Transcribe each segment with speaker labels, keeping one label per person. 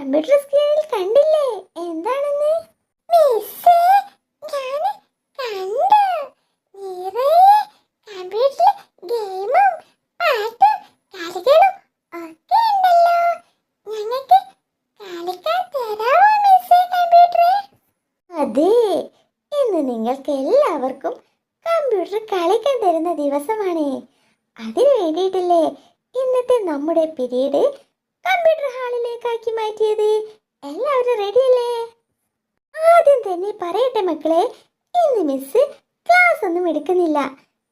Speaker 1: Computer സ്ക്രീനിൽ കണ്ടില്ലേ എന്താണെന്ന്? മിസ്സേ, ഞാന് കണ്ടു. നിറയെ കമ്പ്യൂട്ടറിൽ ഗെയിമും പാട്ടും കളികളും ഒക്കെ ഉണ്ടല്ലോ. ഞങ്ങൾക്ക് കളിക്കാൻ തരാമോ മിസ്സേ കമ്പ്യൂട്ടർ? അതെ, ഇന്ന് നിങ്ങൾക്ക് എല്ലാവർക്കും കമ്പ്യൂട്ടർ കളിക്കാൻ തരുന്ന ദിവസമാണ്. അതിനു വേണ്ടിയിട്ടല്ലേ ഇന്നത്തെ നമ്മുടെ പീരീഡ് കമ്പ്യൂട്ടർ ഹാളിലേക്കാക്കി മാറ്റിയത്. എല്ലാവരും റെഡിയല്ലേ? ആദ്യം തന്നെ പറയട്ടെ മക്കളെ, ഇന്ന് മിസ് ക്ലാസ് ഒന്നും എടുക്കുന്നില്ല.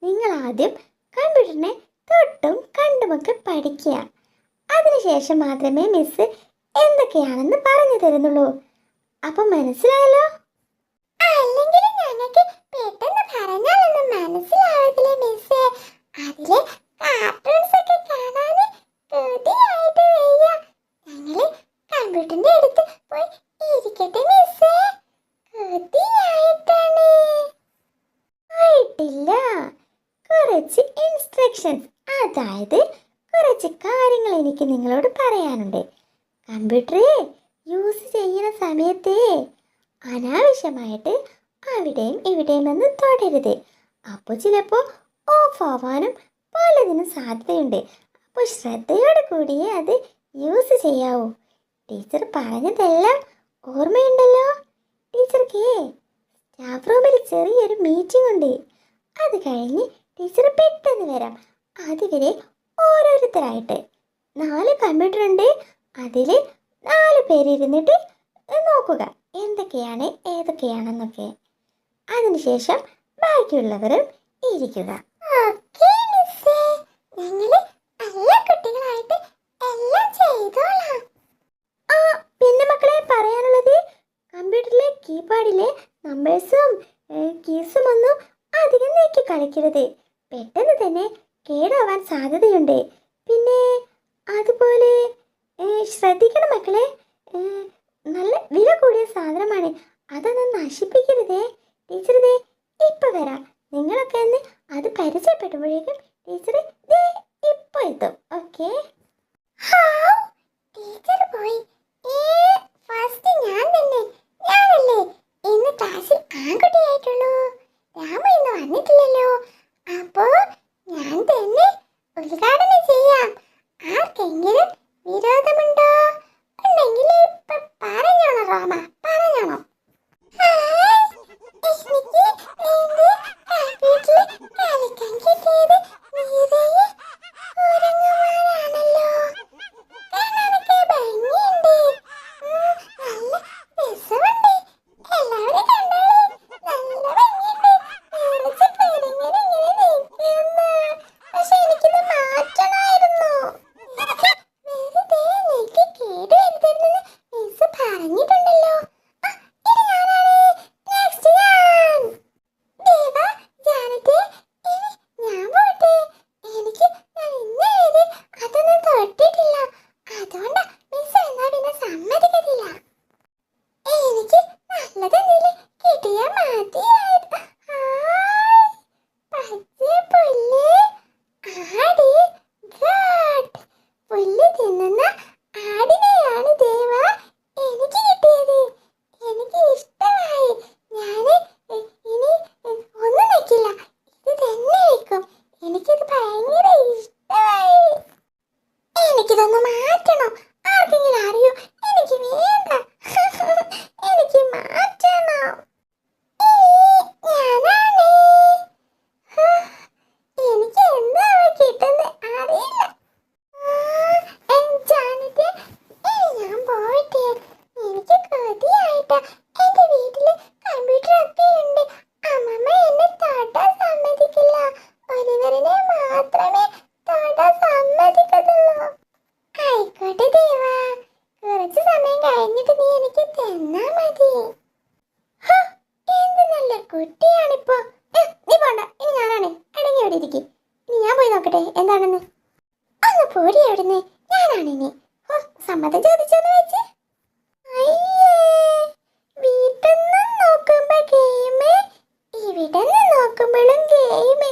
Speaker 1: നിങ്ങൾ ആദ്യം കമ്പ്യൂട്ടറിനെ തൊട്ടും കണ്ടുമൊക്കെ പഠിക്കുക. അതിനുശേഷം മാത്രമേ മിസ് എന്തൊക്കെയാണെന്ന് പറഞ്ഞു തരുന്നുള്ളൂ. അപ്പം മനസ്സിലായല്ലോ? അല്ലെങ്കിൽ ഞങ്ങൾക്ക് പെട്ടെന്ന് പറഞ്ഞാലൊന്നും മനസ്സിലാവത്തില്ലേ മിസ്സേ? അതിലെ കാർട്ടൂൺസ് ഒക്കെ കാണാൻ കൊതിയായിട്ട് വയ്യ. ഞങ്ങള് കമ്പ്യൂട്ടറിന്റെ അടുത്ത് പോയി ഇരിക്കട്ടെ മിസ്സേ? കൊതിയായിട്ടാണ്. ആയിട്ടില്ല, കുറച്ച് ഇൻസ്ട്രക്ഷൻസ്, അതായത് കുറച്ച് കാര്യങ്ങൾ എനിക്ക് നിങ്ങളോട് പറയാനുണ്ട്. കമ്പ്യൂട്ടറെ യൂസ് ചെയ്യുന്ന സമയത്ത് അനാവശ്യമായിട്ട് അവിടെയും ഇവിടെയും ഒന്നും തൊടരുത്. അപ്പോൾ ചിലപ്പോൾ ഓഫ് ആവാനും പലതിനും സാധ്യതയുണ്ട്. അപ്പോൾ ശ്രദ്ധയോടെ കൂടിയേ അത് യൂസ് ചെയ്യാവൂ. ടീച്ചർ പറഞ്ഞതെല്ലാം ഓർമ്മയുണ്ടല്ലോ? ടീച്ചർക്ക് സ്റ്റാഫ് റൂമിൽ ചെറിയൊരു മീറ്റിംഗ് ഉണ്ട്. അത് കഴിഞ്ഞ് ടീച്ചർ പെട്ടെന്ന് വരാം. അതുവരെ ഓരോരുത്തരായിട്ട് 4 കമ്പ്യൂട്ടർ ഉണ്ട്. അതിൽ 4 പേരിരുന്നിട്ട് നോക്കുക എന്തൊക്കെയാണ് ഏതൊക്കെയാണെന്നൊക്കെ. അതിനുശേഷം ബാക്കിയുള്ളവരും ഇരിക്കുക. പിന്നെ മക്കളെ പറയാനുള്ളത്, കമ്പ്യൂട്ടറിലെ കീപാഡിലെ നമ്പേഴ്സും കീസും ഒന്നും അധികം നീക്കി കളിക്കരുത്. പെട്ടെന്ന് തന്നെ കേടാവാൻ സാധ്യതയുണ്ട്. പിന്നെ അതുപോലെ ശ്രദ്ധിക്കണം മക്കളെ, നല്ല വില കൂടിയ സാധനമാണ്, അതൊന്നും നശിപ്പിക്കരുതേ. ടീച്ചർ ദേ ഇപ്പൊ വരാം. നിങ്ങളൊക്കെ ഒന്ന് അത് പരിചയപ്പെടുമ്പോഴേക്കും ടീച്ചർ ദേ ഇപ്പൊ എത്തും. ഓക്കെ? ടീച്ചർ പോയി. ഫസ്റ്റ് ഞാനല്ലേ ഇന്ന് ക്ലാസ്സിൽ ആൺകുട്ടിയായിട്ടുള്ളൂ. രാമു ഇന്ന് വന്നിട്ടില്ലല്ലോ. അപ്പോ ഞാൻ തന്നെ ഉദ്ഘാടനം ചെയ്യാം. ആർക്കെങ്കിലും വിരോധമുണ്ടോ? ഉണ്ടെങ്കിൽ ഇപ്പൊ പറഞ്ഞോളൂ റോമ, പറഞ്ഞോളൂ. കുട്ടിയാണിപ്പോ. നീ പോണ്ട, ഇനി ഞാനാണ്. അടങ്ങി അവിടെ ഇരിക്കും. ഇനി ഞാൻ പോയി നോക്കട്ടെ എന്താണെന്ന്. ഒന്ന് പോടി അവിടുന്ന്. ഞാനാണിനി. സമ്മതം ചോദിച്ചോന്ന് വെച്ച്. വീട്ടിൽ നിന്ന് നോക്കുമ്പോ ഗെയിമ്, ഇവിടെ നിന്ന് നോക്കുമ്പോഴും ഗെയിമ്.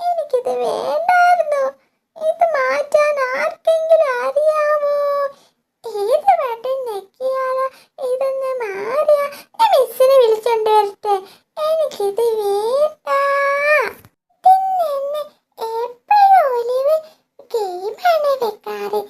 Speaker 1: എനിക്കിത് വേണ്ടായിരുന്നു. ഇത് മാറ്റാൻ ആർക്കെങ്കിലും അറിയാമോ? ഏത് എനിക്കിത് വേണ്ട. പിന്നെ എന്നെ എപ്പോഴും ഒലിവ് ഗെയിമാണ് വെക്കാറ്.